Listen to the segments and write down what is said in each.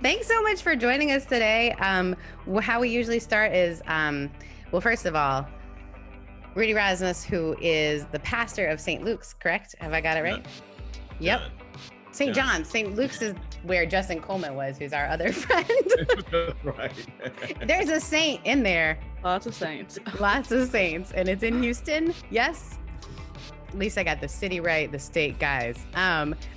Thanks so much for joining us today. How we usually start is, well, first of all, Rudy Rasmus, who is the pastor of St. Luke's, correct? Have I got it right? Yep. John. St. John's. St. Luke's is where Justin Coleman was, who's our other friend. Right. There's a saint in there. Lots of saints. Lots of saints. And it's in Houston. Yes. At least I got the city right, the state, guys.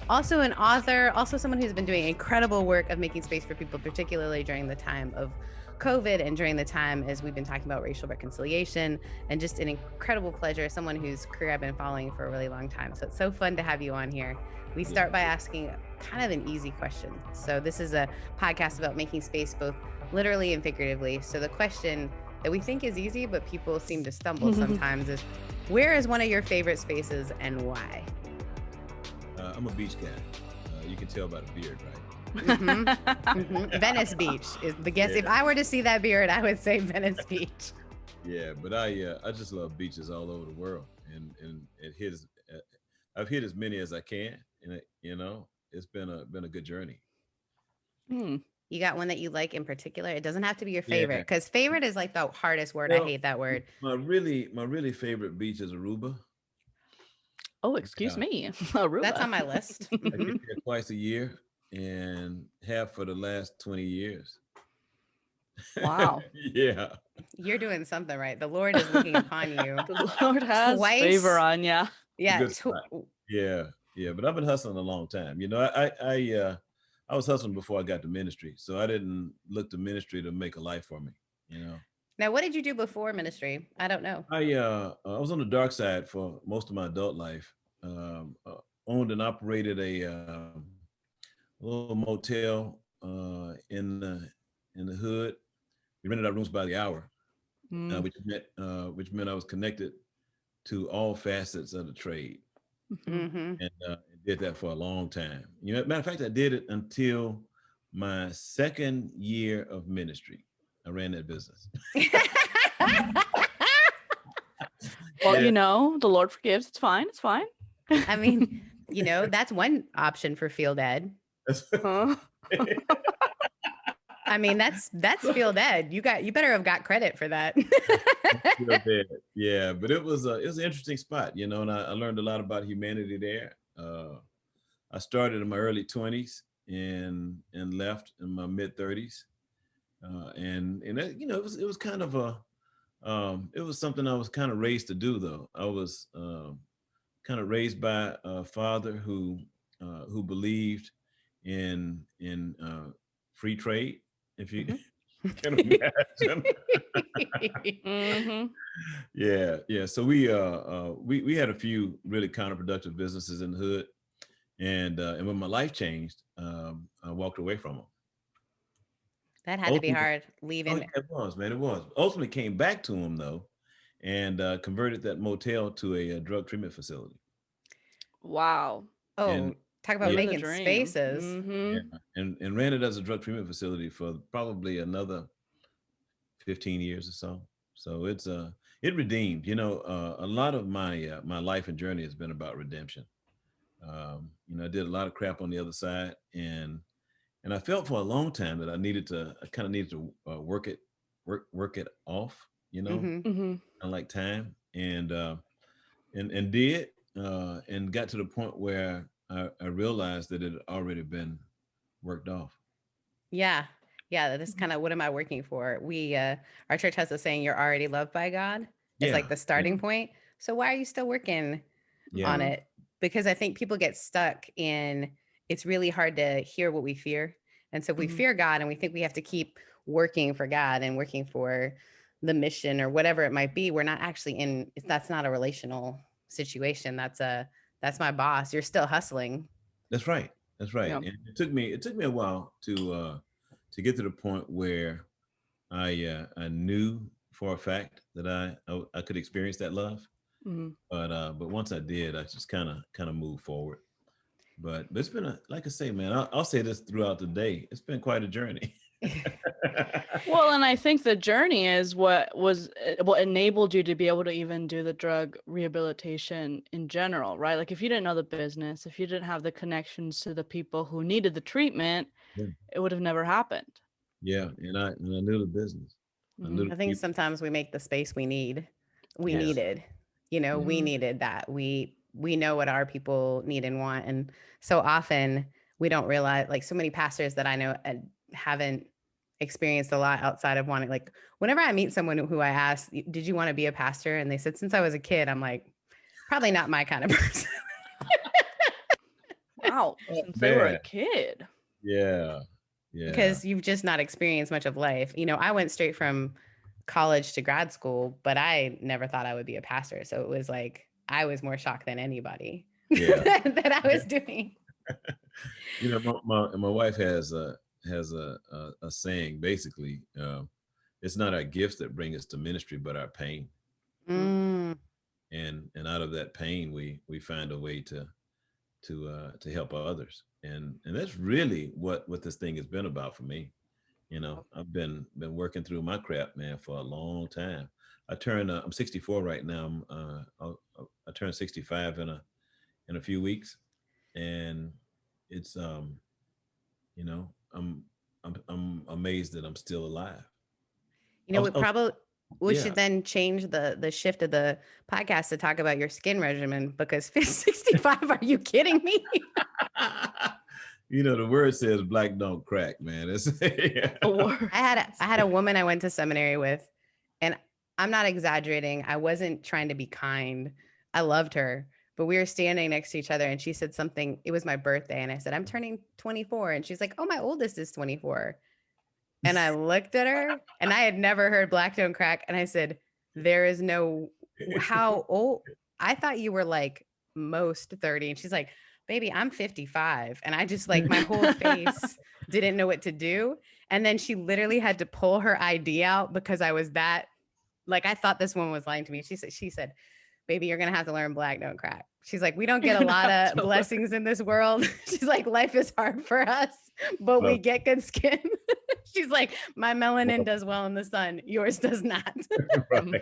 Also an author, also someone who's been doing incredible work of making space for people, particularly during the time of COVID and during the time as we've been talking about racial reconciliation, and just an incredible pleasure, someone whose career I've been following for a really long time. So it's so fun to have you on here. We start by asking kind of an easy question. So this is a podcast about making space both literally and figuratively. So the question that we think is easy, but people seem to stumble sometimes is, where is one of your favorite spaces and why? I'm a beach cat. You can tell by the beard, right? Venice Beach is the guess. Yeah. If I were to see that beard, I would say Venice Beach. Yeah, but I just love beaches all over the world, and I've hit as many as I can, and it's been a good journey. You got one that you like in particular? It doesn't have to be your favorite, because favorite is like the hardest word. Well, I hate that word. My really favorite beach is Aruba. Oh, excuse me, Aruba. That's on my list. I get there twice a year and have for the last 20 years. Wow. Yeah. You're doing something right. The Lord is looking upon you. The Lord has favor on you. Yeah. Yeah. But I've been hustling a long time. I was hustling before I got to ministry, so I didn't look to ministry to make a life for me. Now, what did you do before ministry? I don't know. I was on the dark side for most of my adult life. Owned and operated a little motel in the hood. We rented out rooms by the hour, which meant I was connected to all facets of the trade, and did that for a long time. Matter of fact, I did it until my second year of ministry. I ran that business. Well, the Lord forgives. It's fine. It's fine. I mean, that's one option for field ed. I mean, that's field ed. You better have got credit for that. Yeah, but it was an interesting spot, and I learned a lot about humanity there. I started in my early 20s and left in my mid 30s, and it was kind of it was something I was kind of raised to do, though. I was kind of raised by a father who believed in free trade, if you can imagine. Yeah. So we had a few really counterproductive businesses in the hood, and when my life changed, I walked away from them. That had to be hard, leaving. It was. Ultimately came back to them, though, and converted that motel to a drug treatment facility. Wow. Talk about making spaces. And ran it as a drug treatment facility for probably another 15 years or so. So it redeemed. A lot of my life and journey has been about redemption. I did a lot of crap on the other side, and I felt for a long time that I kind of needed to work it off. Kind of like time, and did, and got to the point where I realized that it had already been worked off. Yeah. That's kind of, what am I working for? We, our church has a saying, you're already loved by God. It's like the starting point. So why are you still working on it? Because I think people get stuck in, it's really hard to hear what we fear. And so we fear God, and we think we have to keep working for God and working for the mission or whatever it might be. We're not actually that's not a relational situation. That's my boss. You're still hustling. That's right. Yeah. And it took me a while to get to the point where I knew for a fact that I could experience that love. But once I did, I just kind of moved forward. But it's been like I say, man, I'll say this throughout the day. It's been quite a journey. Well, and I think the journey is what enabled you to be able to even do the drug rehabilitation in general, right? Like if you didn't know the business, if you didn't have the connections to the people who needed the treatment, Yeah. it would have never happened. Yeah. And I knew the business. I knew Mhm. the I think people. sometimes we make the space we need. We Yeah. needed, you know, we Mhm. needed that. We know what our people need and want. And so often we don't realize, like so many pastors that I know haven't experienced a lot outside of wanting, like whenever I meet someone who I ask, did you want to be a pastor? And they said, since I was a kid, I'm like, probably not my kind of person. Wow, Oh, since they were a man. kid. Yeah. Yeah. Because you've just not experienced much of life. You know, I went straight from college to grad school, but I never thought I would be a pastor. So it was like I was more shocked than anybody Yeah. that I Yeah. was doing. You know, my wife has a saying basically, it's not our gifts that bring us to ministry, but our pain. Mm. And out of that pain, we find a way to help others. And that's really what this thing has been about for me. You know, I've been working through my crap, man, for a long time. I'm 64 right now. I turn 65 in a few weeks, and it's you know, I'm amazed that I'm still alive. You I know, was, I was we yeah. should then change the shift of the podcast to talk about your skin regimen because 65, are you kidding me? You know, the word says black don't crack, man. It's yeah. The worst. I had a woman I went to seminary with, and I'm not exaggerating. I wasn't trying to be kind. I loved her, but we were standing next to each other, and she said something. It was my birthday, and I said, "I'm turning 24," and she's like, "Oh, my oldest is 24." And I looked at her, and I had never heard black don't crack, and I said, "There is no how old? I thought you were like most 30." And she's like, "Baby, I'm 55." And I just like my whole face didn't know what to do. And then she literally had to pull her ID out because I was that like I thought this woman was lying to me. She said, "Baby, you're gonna have to learn black don't crack." She's like, "We don't get a lot of blessings in this world." She's like, "Life is hard for us, but we Well, get good skin." She's like, "My melanin well, does well in the sun. Yours does not." right. Fair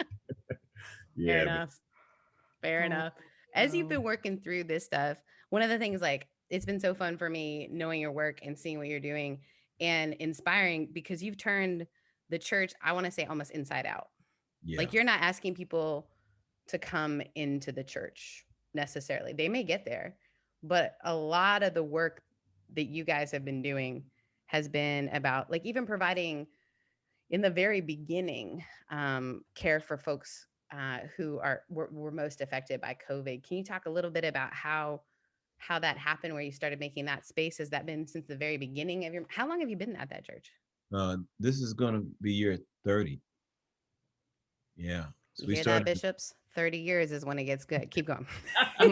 Yeah, man. enough. Fair Oh, enough. As you've no. been working through this stuff, one of the things like it's been so fun for me knowing your work and seeing what you're doing and inspiring because you've turned the church, I want to say almost inside out. Yeah. Like you're not asking people to come into the church necessarily. They may get there, but a lot of the work that you guys have been doing has been about like even providing in the very beginning care for folks who were most affected by COVID. Can you talk a little bit about how that happened, where you started making that space? Has that been since the very beginning of your? How long have you been at that church? This is gonna be year 30. Yeah. So You we hear that, started. bishops? 30 years is when it gets good. Keep going. I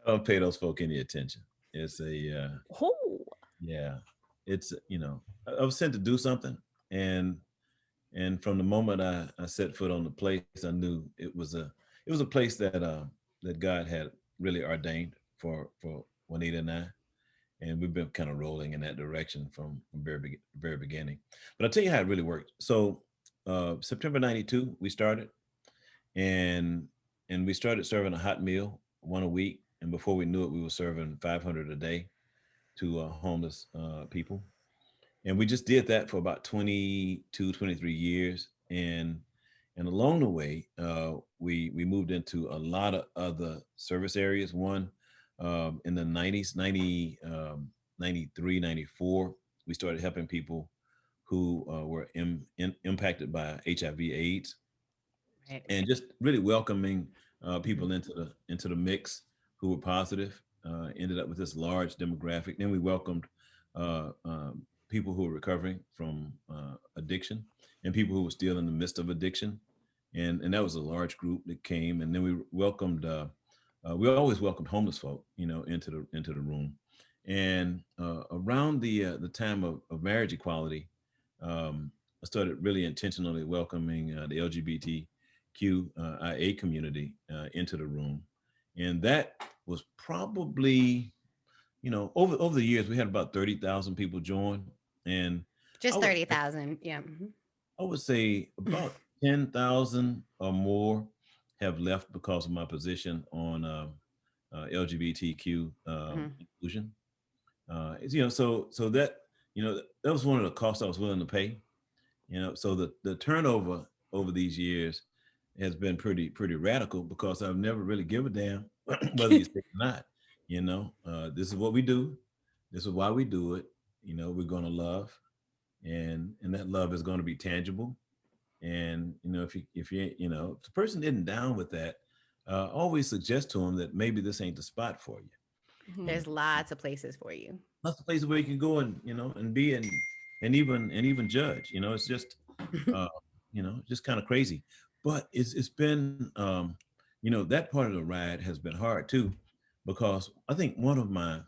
don't pay those folk any attention. It's Oh. yeah. It's I was sent to do something, and from the moment I set foot on the place, I knew it was a place that God had really ordained for Juanita and I, and we've been kind of rolling in that direction from very beginning. But I'll tell you how it really worked. So September '92 we started, and we started serving a hot meal one a week, and before we knew it, we were serving 500 a day to homeless people. And we just did that for about 22, 23 years. And along the way, we moved into a lot of other service areas. One, in the 90s, 93, 94, we started helping people who were impacted by HIV AIDS, Right. and just really welcoming people into the mix who were positive. Ended up with this large demographic. Then we welcomed people who were recovering from addiction, and people who were still in the midst of addiction, and that was a large group that came. And then we welcomed. We always welcomed homeless folk, into the room. And around the time of marriage equality, I started really intentionally welcoming the LGBTQIA community into the room, and that was probably, over the years we had about 30,000 people join, and I Just would 30,000. Yeah. Mhm. I would say about 10,000 or more have left because of my position on LGBTQ Mhm. inclusion. So that, that was one of the costs I was willing to pay. So the turnover over these years has been pretty radical, because I've never really give a damn whether you stick or not. This is what we do. This is why we do it. We're going to love, and that love is going to be tangible. And if the person isn't down with that, always suggest to them that maybe this ain't the spot for you. There's lots of places for you. Lots of places where you can go and and be and even judge. It's just just kind of crazy. But it's been that part of the ride has been hard too, because I think one of my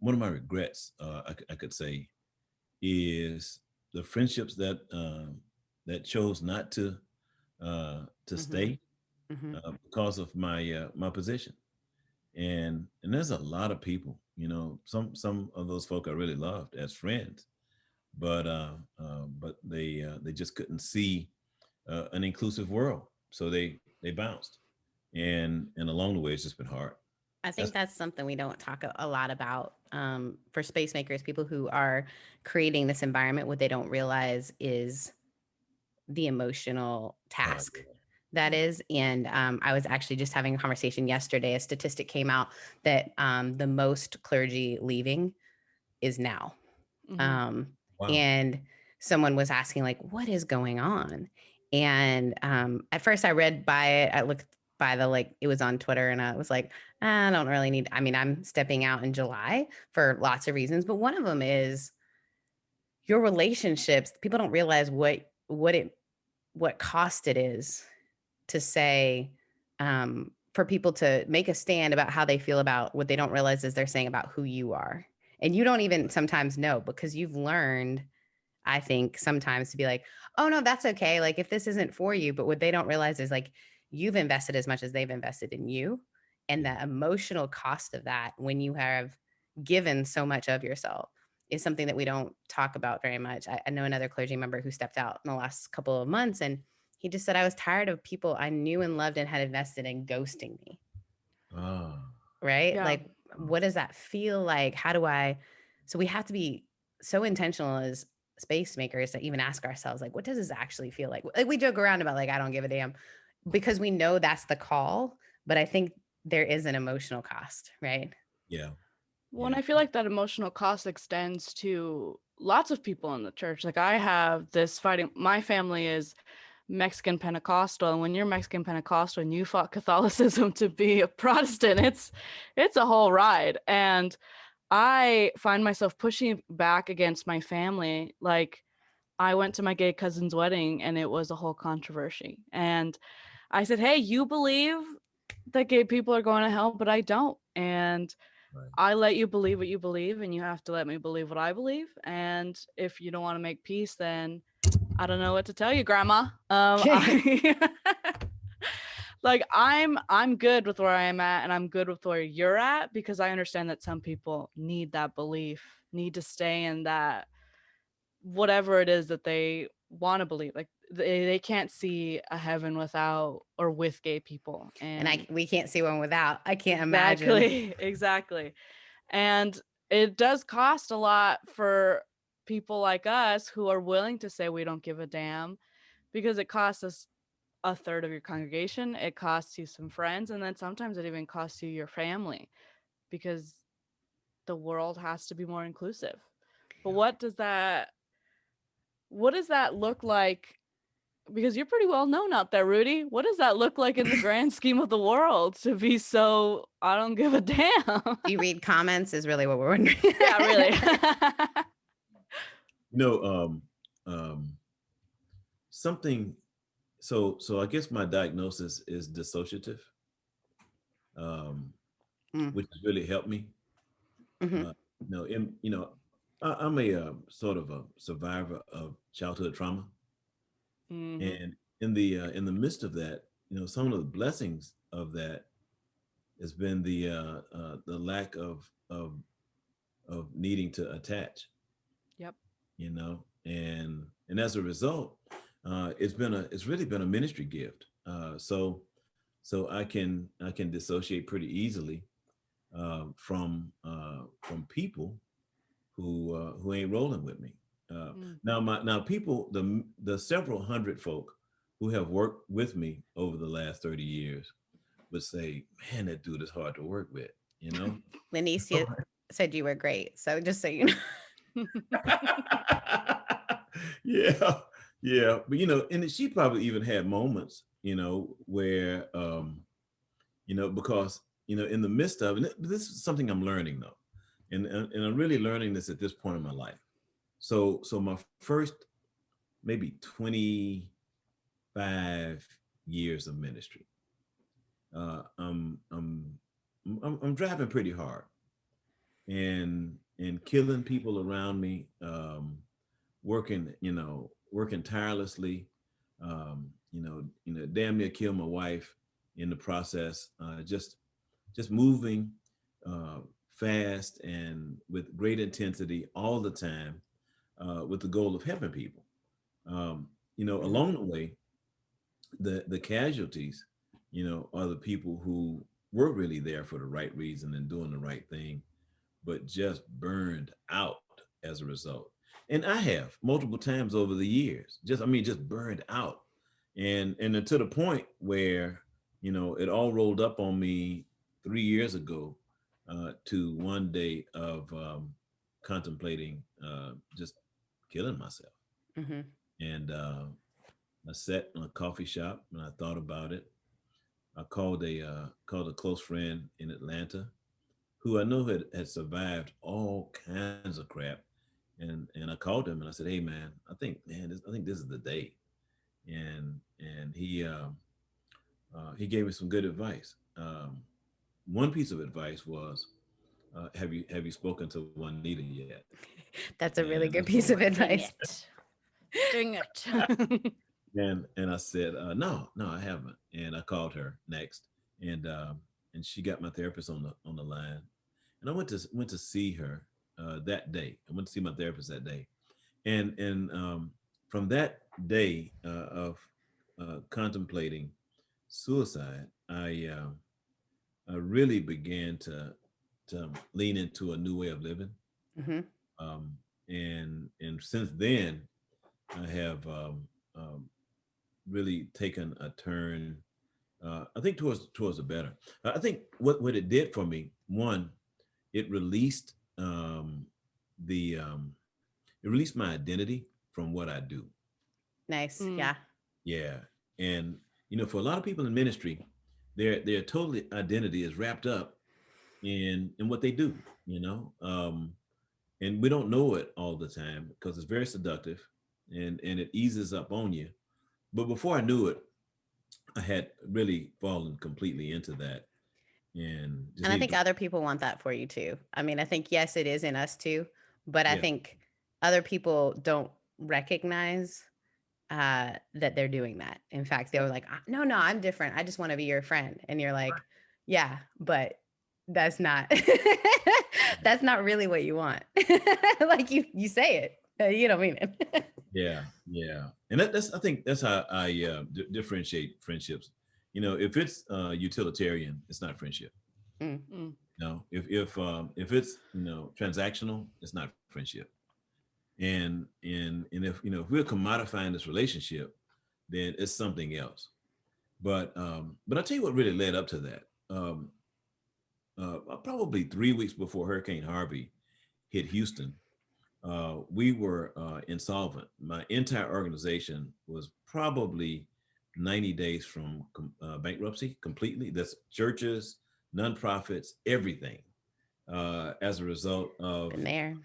regrets, I could say, is the friendships that chose not to stay because of my position. And there's a lot of people, some of those folk I really loved as friends, but they just couldn't see an inclusive world, so they bounced, and along the way it's just been hard. I think that's something we don't talk a lot about for space makers, people who are creating this environment. What they don't realize is the emotional task that is. And I was actually just having a conversation yesterday. A statistic came out that the most clergy leaving is now. Wow. And someone was asking, like, what is going on? And at first I read by it. I looked by it was on Twitter, and I was like, I don't really need, I'm stepping out in July for lots of reasons, but one of them is your relationships. People don't realize what cost it is to say, for people to make a stand about how they feel about what they don't realize is they're saying about who you are. And you don't even sometimes know, because you've learned, I think, sometimes to be like, oh no, that's okay. Like, if this isn't for you, but what they don't realize is, like, you've invested as much as they've invested in you. And the emotional cost of that, when you have given so much of yourself, is something that we don't talk about very much. I know another clergy member who stepped out in the last couple of months, and he just said, I was tired of people I knew and loved and had invested in ghosting me. Oh. Right? Yeah. Like, what does that feel like? So we have to be so intentional as space makers to even ask ourselves, like, what does this actually feel like? Like, we joke around about, like, I don't give a damn, because we know that's the call, but I think there is an emotional cost, right? Yeah. Well, and I feel like that emotional cost extends to lots of people in the church. Like, I have this fighting, my family is Mexican Pentecostal, and when you're Mexican Pentecostal and you fought Catholicism to be a Protestant, it's a whole ride. And I find myself pushing back against my family. Like, I went to my gay cousin's wedding and it was a whole controversy. And I said, hey, you believe that gay people are going to hell, but I don't. And I let you believe what you believe, and you have to let me believe what I believe. And if you don't want to make peace, then I don't know what to tell you, Grandma. Like, I'm good with where I am at, and I'm good with where you're at, because I understand that some people need that belief, need to stay in that, whatever it is that they want to believe. Like, they can't see a heaven without or with gay people, and we can't see one without. I can't imagine. Exactly. And it does cost a lot for people like us who are willing to say we don't give a damn, because it costs us a third of your congregation, it costs you some friends, and then sometimes it even costs you your family, because the world has to be more inclusive. But what does that look like? Because you're pretty well known out there, Rudy. What does that look like in the grand scheme of the world to be so, I don't give a damn? You read comments is really what we're wondering. Yeah, really. Something. So I guess my diagnosis is dissociative, which has really helped me. Mm-hmm. I'm a sort of a survivor of childhood trauma. Mm-hmm. And in the midst of that, some of the blessings of that has been the lack of needing to attach. Yep. And as a result, it's really been a ministry gift. So I can dissociate pretty easily, from people who ain't rolling with me. Mm. Now people, the several hundred folk who have worked with me over the last 30 years would say, man, that dude is hard to work with, you know? Lanicia said you were great. So just so you know. Yeah, yeah. But and she probably even had moments, where because in the midst of, and this is something I'm learning though, and I'm really learning this at this point in my life. So my first maybe 25 years of ministry, uh, I'm I'm I'm driving pretty hard and killing people around me, working tirelessly, damn near kill my wife in the process, just moving uh, fast and with great intensity all the time, with the goal of helping people. Mhm. Along the way, the casualties, are the people who were really there for the right reason and doing the right thing, but just burned out as a result. And I have multiple times over the years, just burned out. And to the point where, it all rolled up on me 3 years ago, to one day of contemplating just killing myself. Mhm. And I sat in a coffee shop and I thought about it. I called a close friend in Atlanta who I know had survived all kinds of crap. And I called him and I said, "Hey man, I think this is the day." And he gave me some good advice. One piece of advice was, have you spoken to Juanita yet? That's a And really that's good what piece of Dang advice. it. Dang it. and I said, no, I haven't. And I called her next, and she got my therapist on the line, and I went to see her that day. I went to see my therapist that day, and from that day of contemplating suicide, I really began to lean into a new way of living, Mhm. um, and since then I have really taken a turn. I think towards the better. I think what it did for me, one, it released the it released my identity from what I do. Nice. Mm. Yeah. Yeah, and for a lot of people in ministry, their total identity is wrapped up in what they do. And we don't know it all the time because it's very seductive, and it eases up on you. But before I knew it, I had really fallen completely into that and just And I needed think to. other people want that for you too. I mean, I think, yes, it is in us too, but I Yeah, think other people don't recognize that they're doing that. In fact, they were like, no, no, I'm different. I just want to be your friend. And you're like, yeah, but that's not, that's not really what you want. Like you say it, you don't mean it. yeah. And that's I think that's how I differentiate friendships. If it's utilitarian, it's not friendship. Mm. Mm. No, if it's transactional, it's not friendship. And if we're commodifying this relationship, then it's something else. But I'll tell you what really led up to that. Probably 3 weeks before Hurricane Harvey hit Houston, we were insolvent. My entire organization was probably 90 days from bankruptcy completely. That's churches, nonprofits, everything, as a result of, Been there.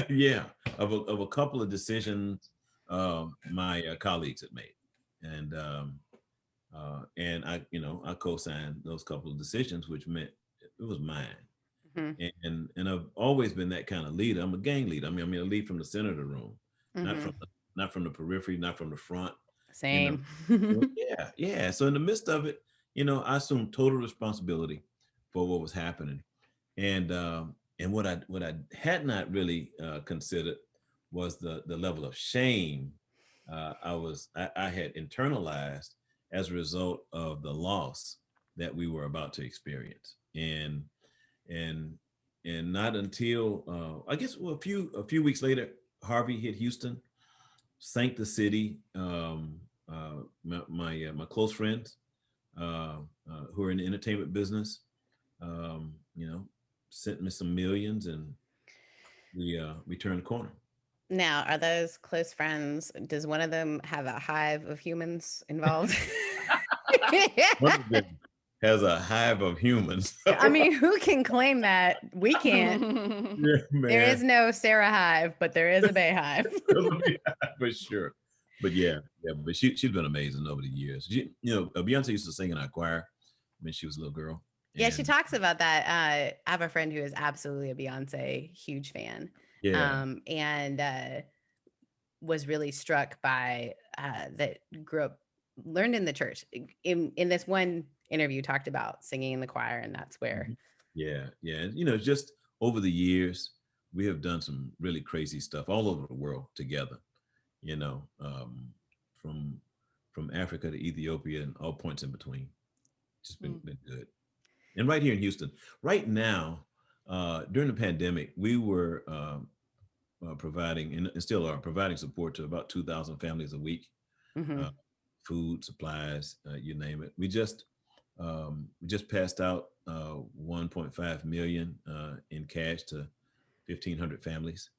yeah, of a couple of decisions my colleagues had made. And I co-signed those couple of decisions, which meant it was mine. Mhm. And I've always been that kind of leader. I'm a gang leader. I mean, I lead from the center of the room, not Mhm. from the periphery, not from the front. You know, Same. so, yeah, yeah. So in the midst of it, I assumed total responsibility for what was happening, and what I had not really considered was the level of shame I had internalized as a result of the loss that we were about to experience. and and and not until I guess a few weeks later, Harvey hit Houston, sank the city. My close friends who are in the entertainment business, you know, sent me some millions, and we turned the corner. Now, are those close friends? Does one of them have a hive of humans involved? One of them has a hive of humans. I mean, who can claim that? We can't. Yeah, There is man, no Sarah hive, but there is a Bay hive. for sure. But yeah, but she's been amazing over the years. Beyonce used to sing in our choir when she was a little girl. Yeah, she talks about that. I have a friend who is absolutely a Beyonce huge fan. Yeah. And was really struck by that learned in the church. In this one interview, talked about singing in the choir, and that's where. Yeah. Just over the years, we have done some really crazy stuff all over the world together. You know, from Africa to Ethiopia and all points in between. Just been good. And right here in Houston, right now, during the pandemic, we were providing and still are providing support to about 2,000 families a week. Food, supplies, you name it. We just passed out 1.5 million in cash to 1,500 families.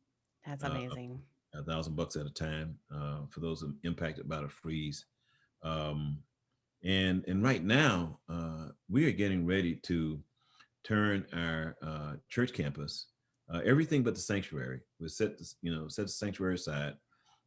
That's amazing. $1,000 at a time for those impacted by the freeze. And right now, we are getting ready to turn our church campus, everything but the sanctuary. We set the sanctuary aside.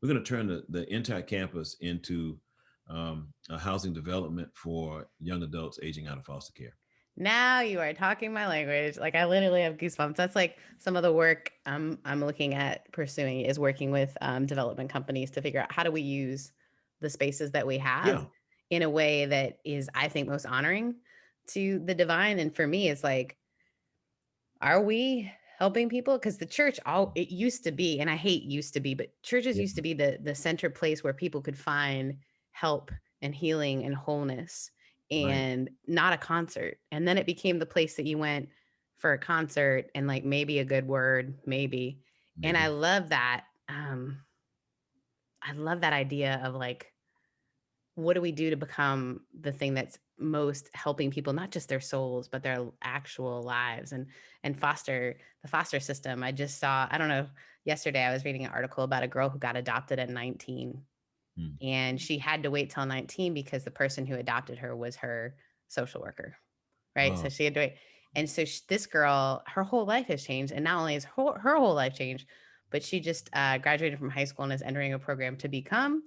We're going to turn the entire campus into a housing development for young adults aging out of foster care. Now you are talking my language. Like, I literally have goosebumps. That's like some of the work I'm looking at pursuing, is working with development companies to figure out how do we use the spaces that we have in a way that is, I think, most honoring to the divine. And for me, it's like, are we helping people? Because the church, it used to be, and I hate used to be, but churches used to be the center place where people could find help and healing and wholeness, and not a concert. And then it became the place that you went for a concert and like maybe a good word, maybe. And I love that. I love that idea of like, what do we do to become the thing that's most helping people, not just their souls, but their actual lives, and the foster system. I just saw, I don't know, yesterday I was reading an article about a girl who got adopted at 19. And she had to wait till 19 because the person who adopted her was her social worker, right? Oh. So she had to wait. And so this girl, her whole life has changed. And not only has her whole life changed, but she just graduated from high school and is entering a program to become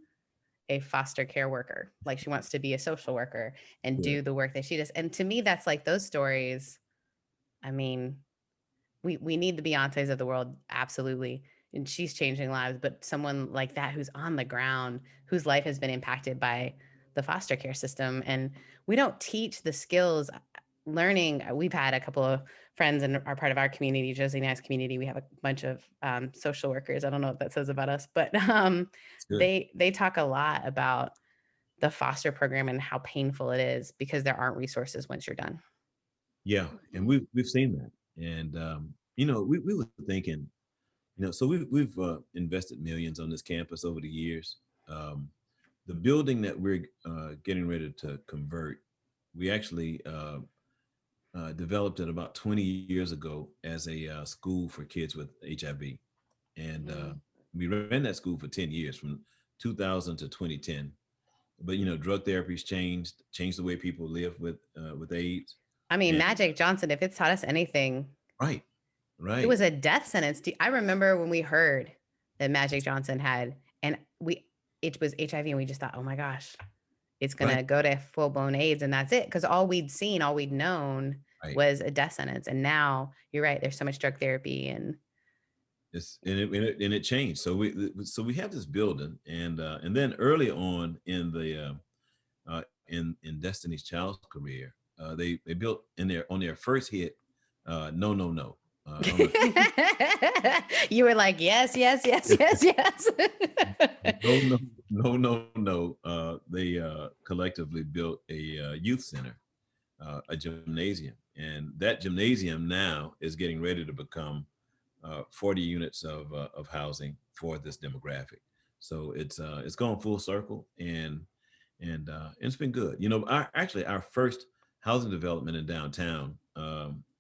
a foster care worker. Like, she wants to be a social worker and do the work that she does. And to me, that's like those stories. I mean, we need the Beyoncés of the world. Absolutely. And she's changing lives, but someone like that who's on the ground, whose life has been impacted by the foster care system. And we don't teach the skills learning. We've had a couple of friends and are part of our community, Josie Nice community. We have a bunch of social workers. I don't know what that says about us, but they talk a lot about the foster program and how painful it is because there aren't resources once you're done. Yeah. And we've seen that. And, we were thinking, so we've invested millions on this campus over the years. The building that we're getting ready to convert, we actually developed it about 20 years ago as a school for kids with HIV. And we ran that school for 10 years, from 2000 to 2010. But, drug therapy's changed the way people live with AIDS. I mean, Magic Johnson, if it's taught us anything. Right. It was a death sentence. I remember when we heard that Magic Johnson had, and it was HIV, and we just thought, oh my gosh, it's going to go to full-blown AIDS, and that's it. Because all we'd known was a death sentence. And now, you're right, there's so much drug therapy, and it changed. So we have this building, and then early on in the in Destiny's Child's career, they built on their first hit, No No No. You were like, yes. No. They collectively built a youth center, a gymnasium, And that gymnasium now is getting ready to become 40 units of housing for this demographic. So it's gone full circle, and it's been good. You know, our first housing development in downtown,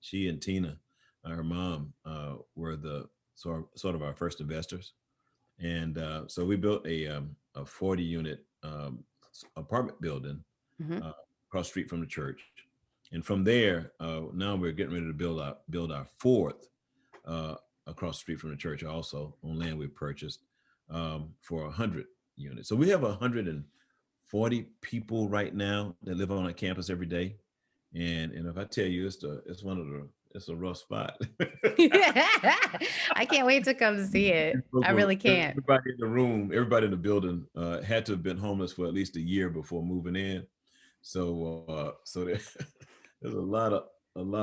she and Tina, her mom, were the sort of our first investors, and so we built a 40 unit apartment building Mhm. across the street from the church, and from there, now we're getting ready to build our fourth uh, across the street from the church, also on land we purchased for 100 units. So we have 140 people right now that live on a campus every day, and if I tell you, it's a rough spot. I can't wait to come see it. I really can't. Everybody in the building had to have been homeless for at least a year before moving in. So there's a lot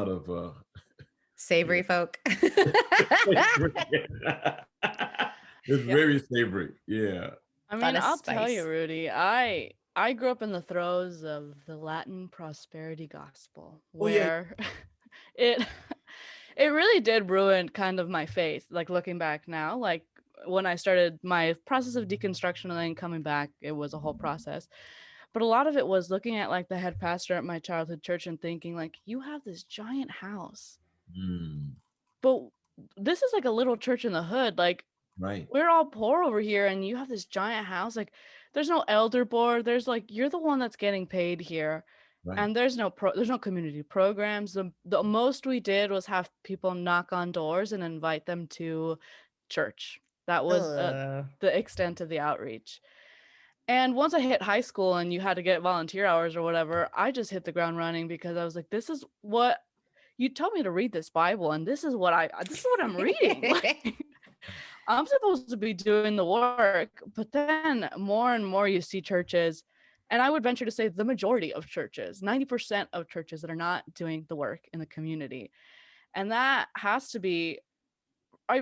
of Savory folk. it's very savory. Yeah. I Lot mean, of I'll tell you, spice. Rudy, I grew up in the throes of the Latin prosperity gospel, Oh yeah. where it it really did ruin kind of my faith. Like looking back now, like when I started my process of deconstruction and then coming back, it was a whole process. But a lot of it was looking at like the head pastor at my childhood church and thinking like, you have this giant house, Mm, but this is like a little church in the hood. Like right. we're all poor over here and you have this giant house. Like there's no elder board. There's like, you're the one that's getting paid here. Right. And there's no community programs. The most we did was have people knock on doors and invite them to church. That was Ugh. the extent of the outreach. And once I hit high school and you had to get volunteer hours or whatever, I just hit the ground running because I was like, this is what you told me to read, this Bible, and this is what I'm reading. Like, I'm supposed to be doing the work, but then more and more you see churches, and I would venture to say the majority of churches, 90% of churches that are not doing the work in the community. And that has to be,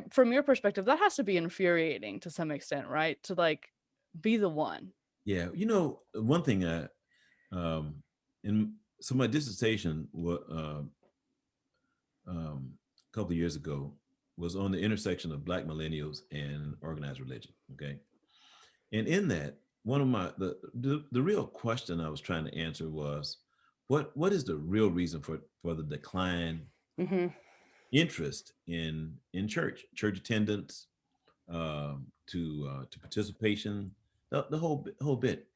from your perspective, that has to be infuriating to some extent, right? To like be the one. Yeah. You know, one thing um in so my dissertation a couple of years ago was on the intersection of Black millennials and organized religion. Okay. And in that, one of the real question I was trying to answer was what is the real reason for the decline Mhm. interest in church attendance, to participation, the whole bit.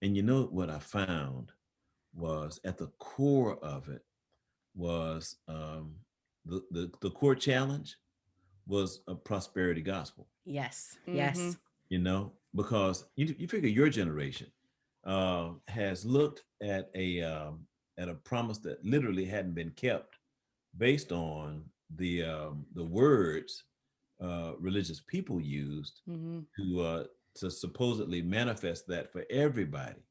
And you know what I found was at the core of it was the core challenge was a prosperity gospel. Yes. Mm-hmm. Yes. You know, because you figure your generation has looked at a promise that literally hadn't been kept based on the words religious people used Mm-hmm. to supposedly manifest that for everybody.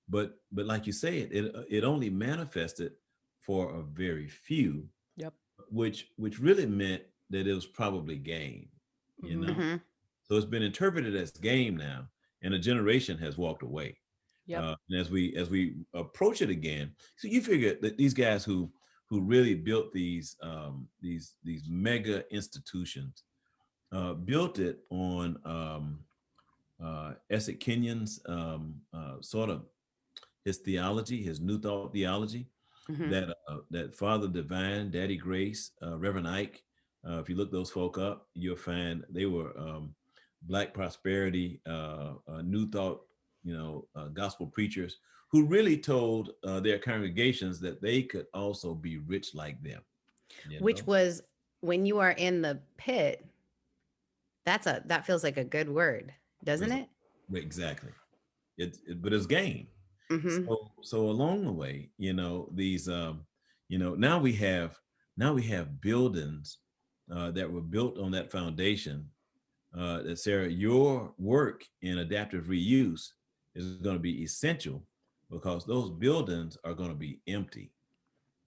But like you say, it only manifested for a very few, Yep. which really meant that it was probably game, you Mm-hmm. know. Mhm. So it's been interpreted as game now, and a generation has walked away. Yep. And as we approach it again, so you figure that these guys who really built these mega institutions built it on Essex Kenyon's sort of his theology, his New Thought theology, Mhm. that Father Divine, Daddy Grace, Reverend Ike. If you look those folk up, you'll find they were Black prosperity, New Thought, gospel preachers who really told their congregations that they could also be rich like them. You Which know, was when you are in the pit, that feels like a good word, doesn't Was- it? exactly. But it's game. Mhm. So along the way, these now we have buildings that were built on that foundation, that Sarah, your work in adaptive reuse is going to be essential because those buildings are going to be empty.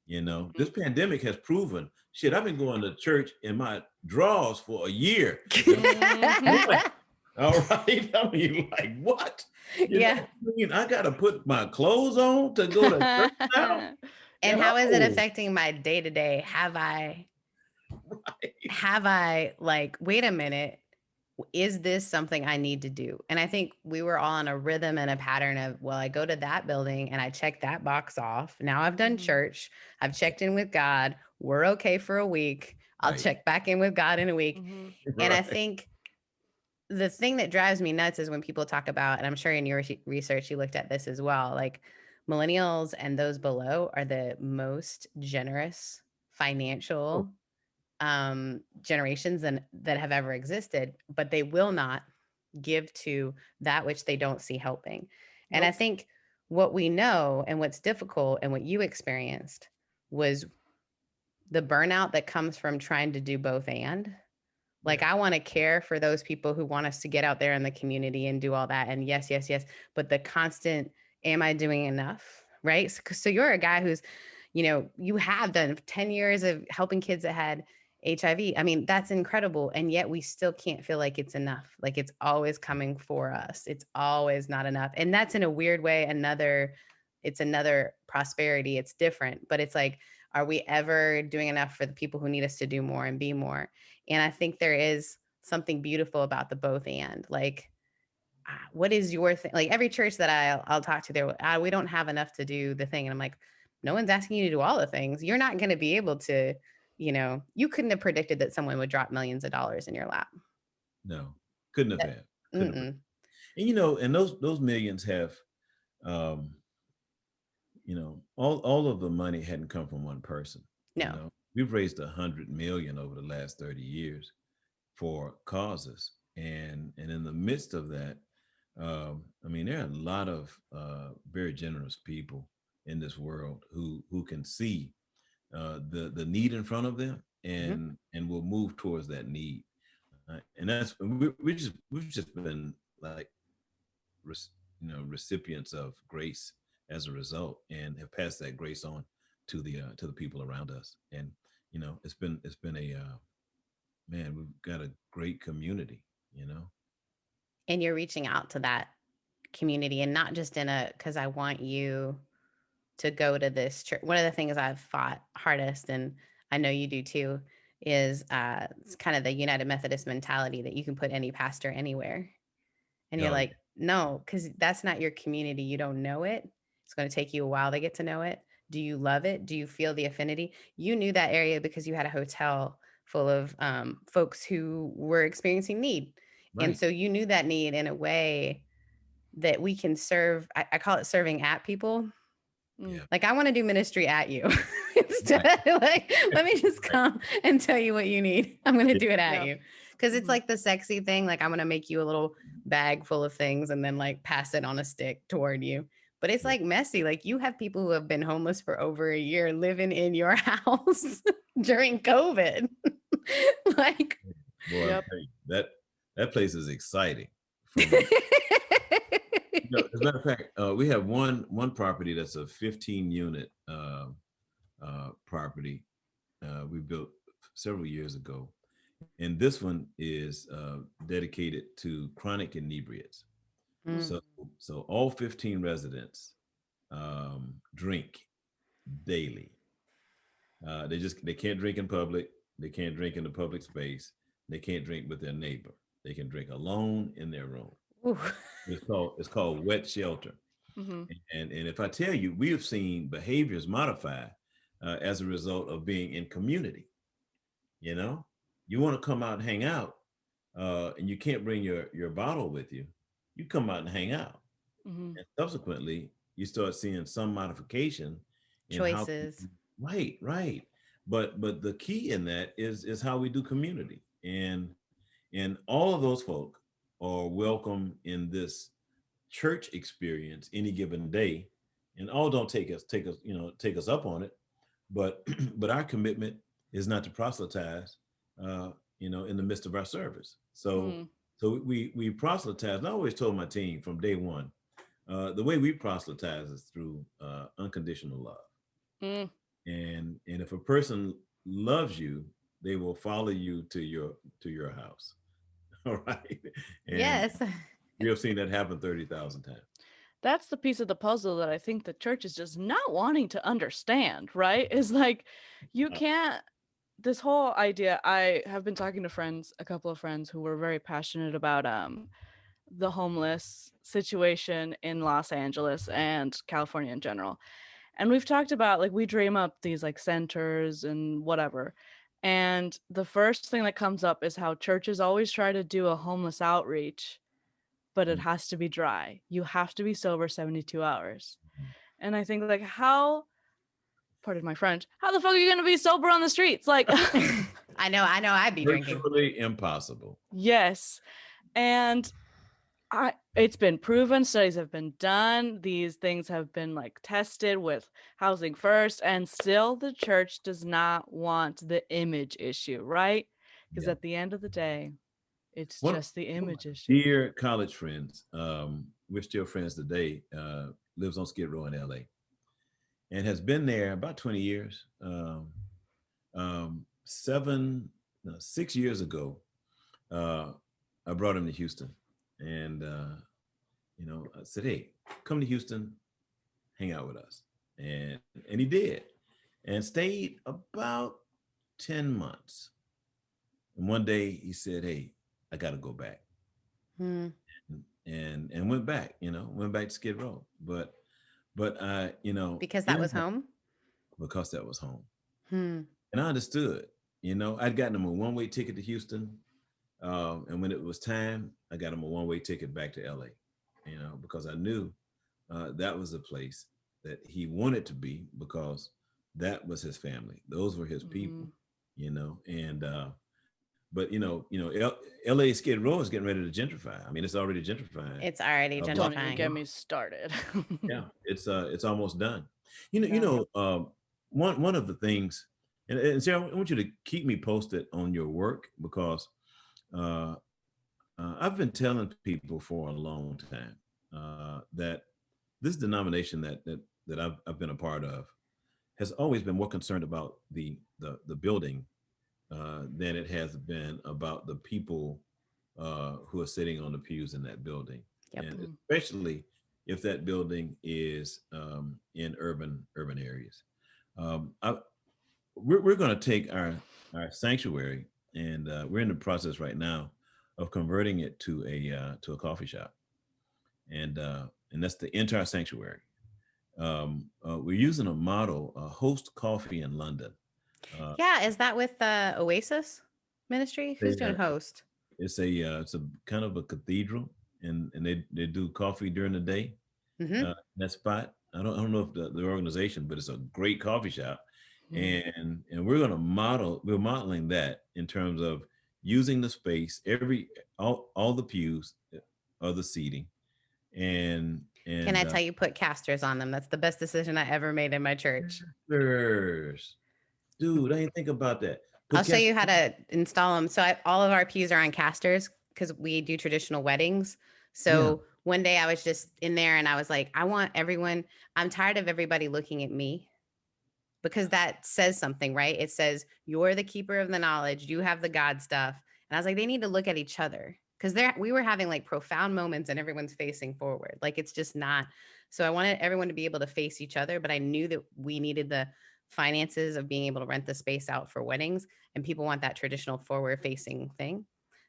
This pandemic has proven, shit, I've been going to church in my drawers for a year. Mm-hmm. All right. I mean, like, what? Yeah. I mean, I got to put my clothes on to go to church now. And how is it Oh, affecting my day to day? right. Have I like, wait a minute, is this something I need to do? And I think we were all on a rhythm and a pattern of, well, I go to that building and I check that box off. Now I've done church. I've checked in with God. We're okay for a week. I'll Right. check back in with God in a week. And I Right. think the thing that drives me nuts is when people talk about, and I'm sure in your research you looked at this as well, like millennials and those below are the most generous Oh, financial generations that have ever existed, but they will not give to that which they don't see helping. And I Nope. think what we know and what's difficult and what you experienced was the burnout that comes from trying to do both and. Like, yeah. I want to care for those people who want us to get out there in the community and do all that. And yes, yes, yes. But the constant, am I doing enough? Right. So you're a guy who's, you have done 10 years of helping kids that had HIV. I mean, that's incredible. And yet we still can't feel like it's enough. Like, it's always coming for us. It's always not enough. And that's in a weird way, it's another prosperity. It's different, but it's like, are we ever doing enough for the people who need us to do more and be more? And I think there is something beautiful about the both and. Like, what is your thing? Like, every church that I'll talk to, there, we don't have enough to do the thing. And I'm like, no one's asking you to do all the things. You're not going to be able to, you couldn't have predicted that someone would drop millions of dollars in your lap. No, couldn't have That, had. Couldn't have. mm-mm. And and those millions have, um, all of the money hadn't come from one person. No. We've raised 100 million over the last 30 years for causes, and in the midst of that, I mean, there are a lot of very generous people in this world who can see the need in front of them Mm-hmm. and will move towards that need. And that's we've just been like recipients of grace as a result, and have passed that grace on to the people around us. And it's been a man, we've got a great community. And you're reaching out to that community, and not just because I want you to go to this church. One of the things I've fought hardest, and I know you do too, is it's kind of the United Methodist mentality that you can put any pastor anywhere. And you're Oh yeah. like, no, because that's not your community. You don't know it. It's going to take you a while to get to know it. Do you love it? Do you feel the affinity? You knew that area because you had a hotel full of folks who were experiencing need. And Right. so you knew that need in a way that we can serve. I call it serving at people. Mm. Yeah. Like, I want to do ministry at you instead Right. of like, let me just Right. come and tell you what you need. I'm going to Yeah. do it at Yep. you. Cause it's Mhm. like the sexy thing. Like, I'm going to make you a little bag full of things and then like pass it on a stick toward you. But it's Yeah. like messy. Like, you have people who have been homeless for over a year living in your house during COVID. Like, Boy, I'm Yep. telling you, that place is exciting. From As a matter of fact, we have one property that's a 15 unit property we built several years ago, and this one is dedicated to chronic inebriates. mm, So so all 15 residents drink daily. They can't drink in public. They can't drink in the public space. They can't drink with their neighbor. They can drink alone in their room. ooh. It's called wet shelter. Mhm. And if I tell you, we have seen behaviors modify as a result of being in community. You know, you want to come out and hang out, and you can't bring your bottle with you. You come out and hang out, Mhm. and subsequently, you start seeing some modification in how. Choices. Right, right. But the key in that is how we do community, and all of those folk are welcome in this church experience any given day, and all don't take us up on it, but but our commitment is not to proselytize uh in the midst of our service. so Mhm. so we proselytize, and I always told my team from day one, the way we proselytize is through unconditional love. Mm. And if a person loves you, they will follow you to your house. All right. And Yes. we have seen that happen 30,000 times. that's the piece of the puzzle that I think the church is just not wanting to understand, right? Is like, you can't, this whole idea, I have been talking to a couple of friends who were very passionate about the homeless situation in Los Angeles and California in general. And we've talked about, like, we dream up these like centers and whatever. And the first thing that comes up is how churches always try to do a homeless outreach, but it has to be dry. You have to be sober 72 hours. And I think, like, how, pardon my French, how the fuck are you going to be sober on the streets? Like, I know, I'd be drinking. Virtually impossible. yes. And it's been proven, studies have been done, these things have been like tested with Housing First, and still the church does not want the image issue, right? Because at the end of the day, it's just the image issue. Dear college friends, we're still friends today, lives on Skid Row in LA, and has been there about 20 years. 6 years ago, I brought him to Houston. And, I said, hey, come to Houston, hang out with us. And he did, and stayed about 10 months. And one day he said, hey, I got to go back. And went back, went back to Skid Row. But because that was home? Because that was home. And I understood, I'd gotten him a one-way ticket to Houston. And when it was time, I got him a one-way ticket back to LA, because I knew that was a place that he wanted to be, because that was his family. Those were his people, and but LA Skid Row is getting ready to gentrify. I mean, it's already gentrifying. It's already gentrifying. Don't even get me started. Yeah, it's almost done. One of the things, and Sarah, I want you to keep me posted on your work, because I've been telling people for a long time that this denomination that I've been a part of has always been more concerned about the building than it has been about the people who are sitting on the pews in that building. Yep. And especially if that building is in urban areas. We're going to take our sanctuary, and we're in the process right now of converting it to a coffee shop, and that's the entire sanctuary. We're using a model, Host Coffee in London. Is that with Oasis Ministry? Who's doing Host? It's a kind of a cathedral, and they do coffee during the day. That spot. I don't know if the organization, but it's a great coffee shop, and we're modeling that in terms of using the space, all the pews are the seating, and can I tell you, put casters on them? That's the best decision I ever made in my church. Casters. Dude, I didn't think about that. I'll show you how to install them. So all of our pews are on casters because we do traditional weddings. So one day I was just in there and I was like, I'm tired of everybody looking at me, because that says something, right? It says, you're the keeper of the knowledge. You have the God stuff. And I was like, they need to look at each other, because we were having like profound moments and everyone's facing forward. Like, it's just not. So I wanted everyone to be able to face each other, but I knew that we needed the finances of being able to rent the space out for weddings, and people want that traditional forward facing thing.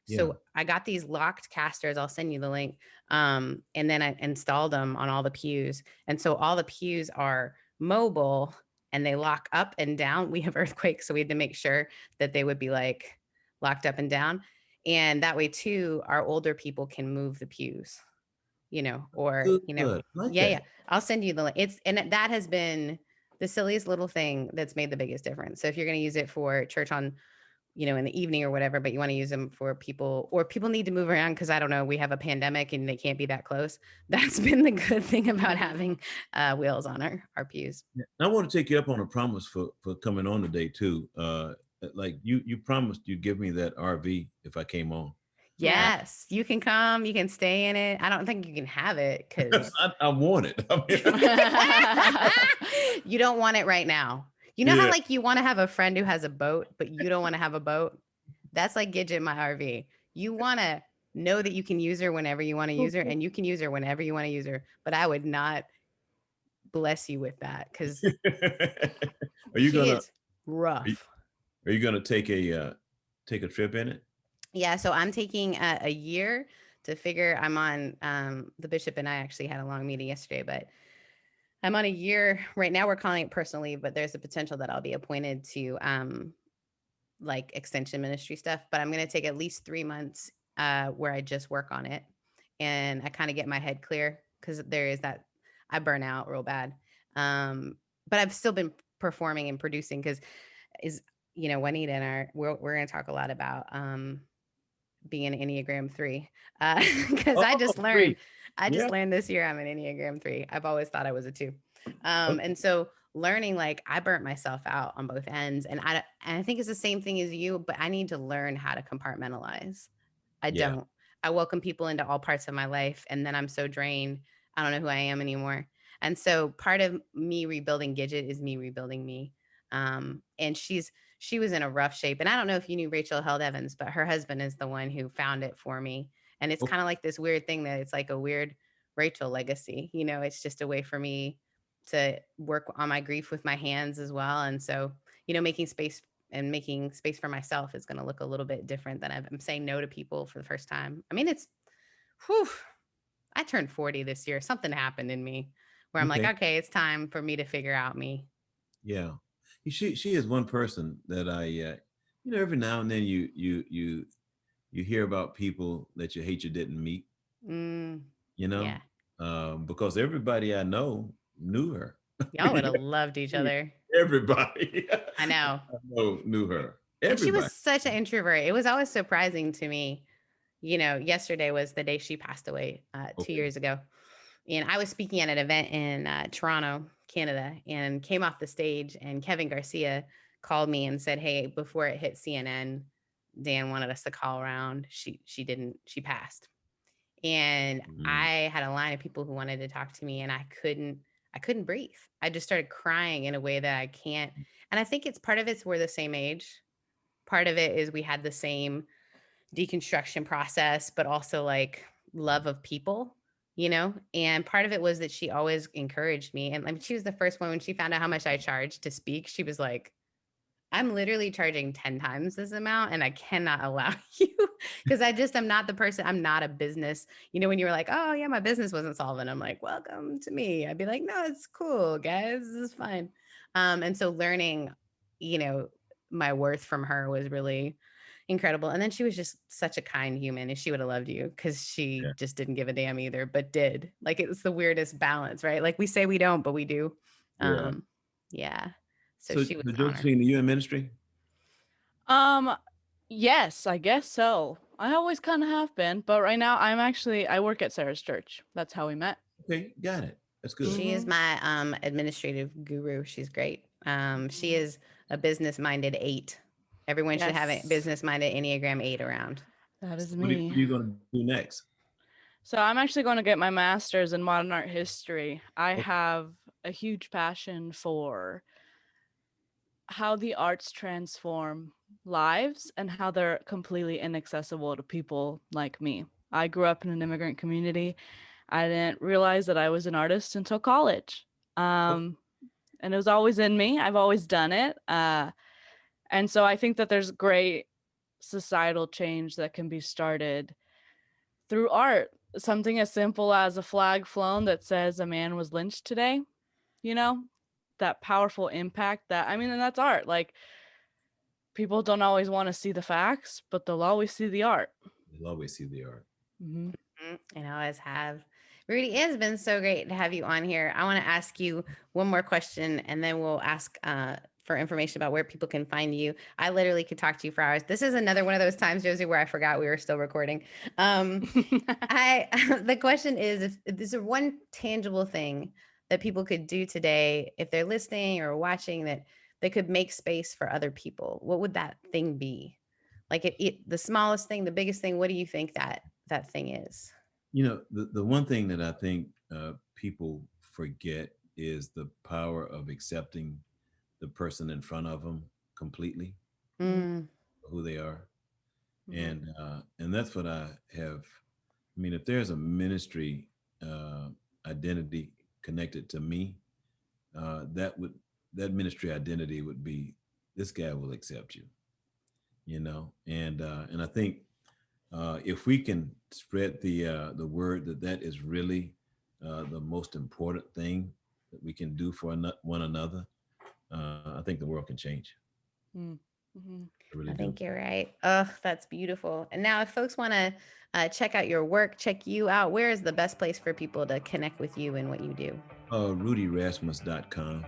So I got these locked casters. I'll send you the link. And then I installed them on all the pews. And so all the pews are mobile and they lock up and down. We have earthquakes, so we had to make sure that they would be like locked up and down. And that way too, our older people can move the pews, I'll send you the link. That has been the silliest little thing that's made the biggest difference. So if you're going to use it for church on, in the evening or whatever, but you want to use them for people, or people need to move around because, I don't know, we have a pandemic and they can't be that close. That's been the good thing about having wheels on our pews. I want to take you up on a promise for coming on today too. Like you promised you'd give me that RV if I came on. Yes, you can come. You can stay in it. I don't think you can have it because I want it. You don't want it right now. You know how like you want to have a friend who has a boat, but you don't want to have a boat? That's like Gidget, my RV. You want to know that you can use her whenever you want to use her, and you can use her whenever you want to use her. But I would not bless you with that because Are you she gonna is rough. are you gonna take a trip in it? Yeah, so I'm taking a year to figure. I'm on the bishop and I actually had a long meeting yesterday, but I'm on a year right now. We're calling it personal leave, but there's a potential that I'll be appointed to like extension ministry stuff. But I'm going to take at least 3 months where I just work on it and I kind of get my head clear because there is that I burn out real bad. But I've still been performing and producing because is Juanita and we're going to talk a lot about being an Enneagram 3 because Oh, three. I just Yeah. learned this year I'm an Enneagram 3. I've always thought I was a 2. Okay. And so learning, like, I burnt myself out on both ends, and I think it's the same thing as you, but I need to learn how to compartmentalize. I Yeah. don't. I welcome people into all parts of my life, and then I'm so drained. I don't know who I am anymore. And so part of me rebuilding Gidget is me rebuilding me. And she was in a rough shape. And I don't know if you knew Rachel Held Evans, but her husband is the one who found it for me. And it's Okay. kind of like this weird thing that it's like a weird Rachel legacy. It's just a way for me to work on my grief with my hands as well. And so, making space for myself is going to look a little bit different than I'm saying no to people for the first time. I mean, whew, I turned 40 this year. Something happened in me where I'm like, Okay. okay, it's time for me to figure out me. Yeah. She is one person that I every now and then you hear about people that you hate you didn't meet, Mm, you know, yeah. because everybody I know knew her. Y'all would have loved each other. Everybody I know. I know knew her. And she was Everybody. such an introvert. It was always surprising to me. Yesterday was the day she passed away 2 years ago. And I was speaking at an event in Toronto, Canada, and came off the stage. And Kevin Garcia called me and said, "Hey, before it hit CNN, Dan wanted us to call around. She passed." And Mm, I had a line of people who wanted to talk to me, and I couldn't breathe. I just started crying in a way that I can't. And I think it's part of it's we're the same age. Part of it is we had the same deconstruction process, but also like love of people, And part of it was that she always encouraged me. And I mean, she was the first one when she found out how much I charged to speak. She was like, I'm literally charging 10 times this amount and I cannot allow you because I'm not the person. I'm not a business. When you were like, oh, yeah, my business wasn't solvent. I'm like, welcome to me. I'd be like, no, it's cool, guys. This is fine. And so learning, you know, my worth from her was really incredible. And then she was just such a kind human and she would have loved you because she yeah. just didn't give a damn either, but did. Like it was the weirdest balance, right? Like we say we don't, but we do. Yeah. Yeah. So So she was the an honor. Josephine, are you in ministry? Um, yes, I guess so. I always kind of have been, but right now I work at Sarah's church. That's how we met. Okay, got it. That's good. She is Mm-hmm. my administrative guru. She's great. She is a business-minded 8. Everyone should have a Yes, business-minded Enneagram 8 around. that So is what me. are you going to do next? So I'm actually going to get my master's in modern art history. I Okay. have a huge passion for how the arts transform lives and how they're completely inaccessible to people like me. I grew up in an immigrant community. I didn't realize that I was an artist until college. Okay. And it was always in me. I've always done it. And so I think that there's great societal change that can be started through art. Something as simple as a flag flown that says a man was lynched today, you know, that powerful impact and that's art. Like people don't always want to see the facts, but they'll always see the art. You'll always see the art. Mm-hmm. And I always have. Rudy, it has been so great to have you on here. I want to ask you one more question and then we'll ask for information about where people can find you. I literally could talk to you for hours. This is another one of those times, Josie, where I forgot we were still recording. The question is if there's one tangible thing that people could do today, if they're listening or watching, that they could make space for other people, what would that thing be? Like the smallest thing, the biggest thing, what do you think that thing is? The one thing that I think people forget is the power of accepting the person in front of them completely, Mm, who they are. And that's what I have. I mean, if there's a ministry identity connected to me, that ministry identity would be, this guy will accept you, and I think if we can spread the word that is really the most important thing that we can do for one another, I think the world can change. Mm-hmm. I really I do. think you're right. Oh, that's beautiful. And now if folks want to check out your work, check you out, where is the best place for people to connect with you and what you do? RudyRasmus.com,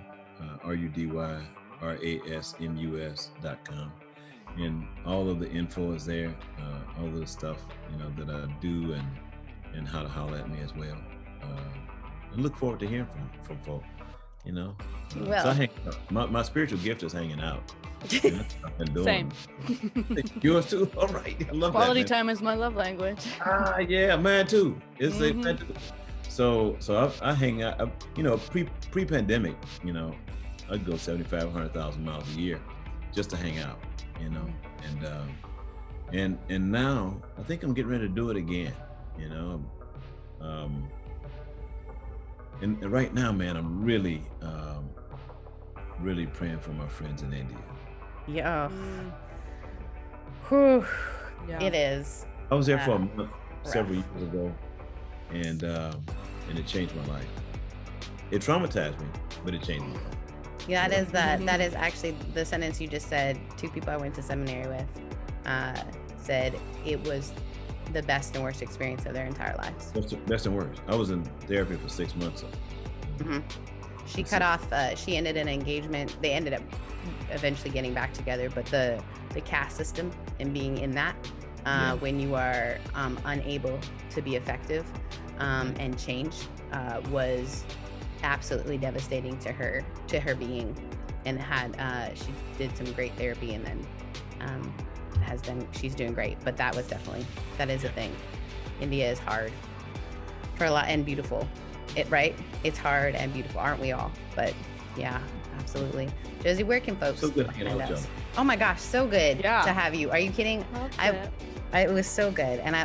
RudyRasmus.com. And all of the info is there, all of the stuff, that I do, and how to holler at me as well. I look forward to hearing from folk, You So will. I hang out. My spiritual gift is hanging out. That's what I've been doing. Same. Yours too? All right. I love Quality that, man. time is my love language. Yeah, mine too. It's so I hang out, pre-pandemic, I'd go 75, 100,000 miles a year just to hang out, and now I think I'm getting ready to do it again, and right now, man, I'm really praying for my friends in India. Yeah. Whew. Yeah. It is. I was there for a month rough. several years ago, and it changed my life. It traumatized me, but it changed my life. Yeah, that is actually the sentence you just said. Two people I went to seminary with said it was the best and worst experience of their entire lives. Best and worst. I was in therapy for 6 months. Mm-hmm. She cut off, she ended an engagement. They ended up eventually getting back together, but the caste system and being in that, when you are unable to be effective and change, was absolutely devastating to her being, and she did some great therapy, and then she's doing great. But that is a thing. India is hard for a lot, and beautiful. It's hard and beautiful, aren't we all? But yeah, absolutely. Josie, where can folks So good hanging out find with us? y'all. Oh my gosh, so good Yeah. to have you. Are you kidding? It was so good, and I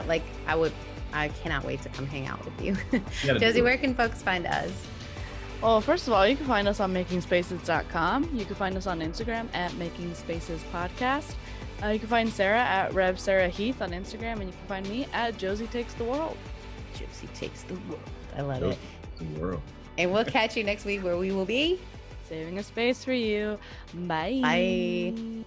cannot wait to come hang out with you. Josie, where can folks find us? Well, first of all, you can find us on makingspaces.com. You can find us on Instagram at Making Spaces Podcast. You can find Sarah at Rev Sarah Heath on Instagram, and you can find me at Josie Takes the World. Josie Takes the World. I love it. The world. And we'll catch you next week, where we will be Saving a space for you. Bye. Bye.